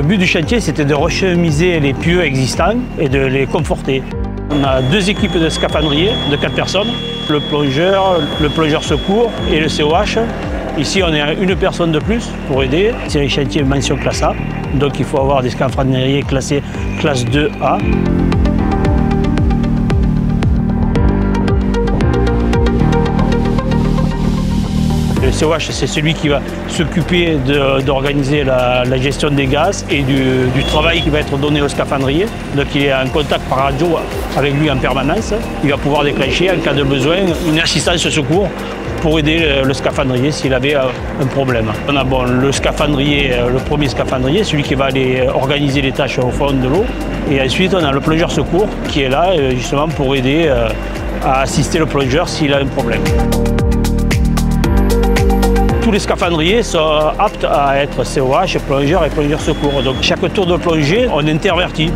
Le but du chantier, c'était de rechemiser les pieux existants et de les conforter. On a 2 équipes de scaphandriers de 4 personnes, le plongeur secours et le COH. Ici, on est à 1 personne de plus pour aider. C'est un chantier mention classe A, donc il faut avoir des scaphandriers classés classe 2A. Le COH, c'est celui qui va s'occuper d'organiser la gestion des gaz et du travail qui va être donné au scaphandrier. Donc il est en contact par radio avec lui en permanence. Il va pouvoir déclencher, en cas de besoin, une assistance secours pour aider le scaphandrier s'il avait un problème. On a le scaphandrier, le premier scaphandrier, celui qui va aller organiser les tâches au fond de l'eau. Et ensuite, on a le plongeur secours qui est là justement pour aider à assister le plongeur s'il a un problème. Tous les scaphandriers sont aptes à être COH, plongeur et plongeur secours. Donc chaque tour de plongée, on intervertit.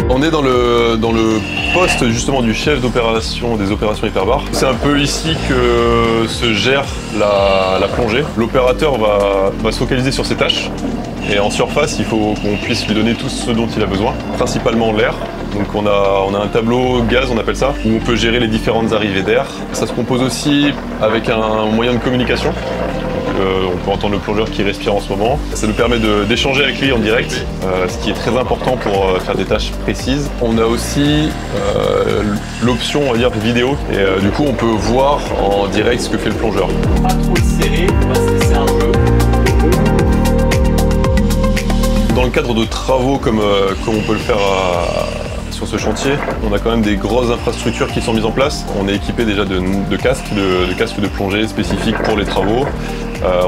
On est dans le poste justement du chef d'opération des opérations hyperbares. C'est un peu ici que se gère la plongée. L'opérateur va se focaliser sur ses tâches. Et en surface, il faut qu'on puisse lui donner tout ce dont il a besoin, principalement l'air. Donc on a un tableau gaz, on appelle ça, où on peut gérer les différentes arrivées d'air. Ça se compose aussi avec un moyen de communication. On peut entendre le plongeur qui respire en ce moment. Ça nous permet d'échanger avec lui en direct, ce qui est très important pour faire des tâches précises. On a aussi l'option, on va dire, vidéo. Et du coup, on peut voir en direct ce que fait le plongeur. Pas trop serré, on va se laisser un peu. Dans le cadre de travaux comme on peut le faire sur ce chantier, on a quand même des grosses infrastructures qui sont mises en place. On est équipé déjà de casques de plongée spécifiques pour les travaux.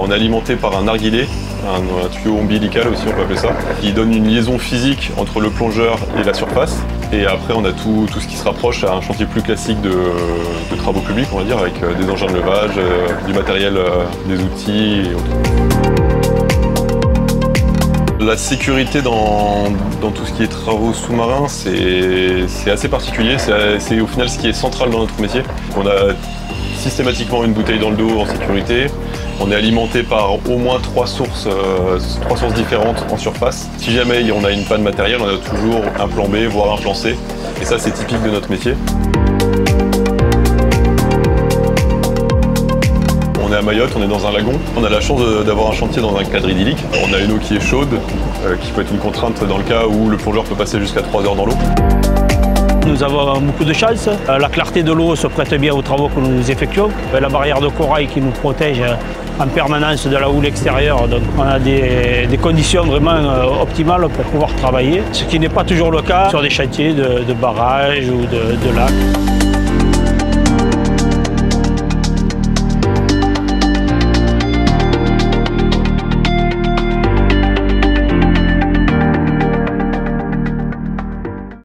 On est alimenté par un narguilé, un tuyau ombilical aussi on peut appeler ça, qui donne une liaison physique entre le plongeur et la surface. Et après on a tout ce qui se rapproche à un chantier plus classique de travaux publics, on va dire, avec des engins de levage, du matériel, des outils et autres. La sécurité dans tout ce qui est travaux sous-marins, c'est assez particulier. C'est au final ce qui est central dans notre métier. On a systématiquement une bouteille dans le dos en sécurité. On est alimenté par au moins 3 sources différentes en surface. Si jamais on a une panne matérielle, on a toujours un plan B, voire un plan C. Et ça, c'est typique de notre métier. On est à Mayotte, on est dans un lagon. On a la chance d'avoir un chantier dans un cadre idyllique. On a une eau qui est chaude, qui peut être une contrainte dans le cas où le plongeur peut passer jusqu'à 3 heures dans l'eau. Nous avons beaucoup de chance. La clarté de l'eau se prête bien aux travaux que nous effectuons. La barrière de corail qui nous protège en permanence de la houle extérieure. Donc on a des conditions vraiment optimales pour pouvoir travailler, ce qui n'est pas toujours le cas sur des chantiers de barrages ou de lacs.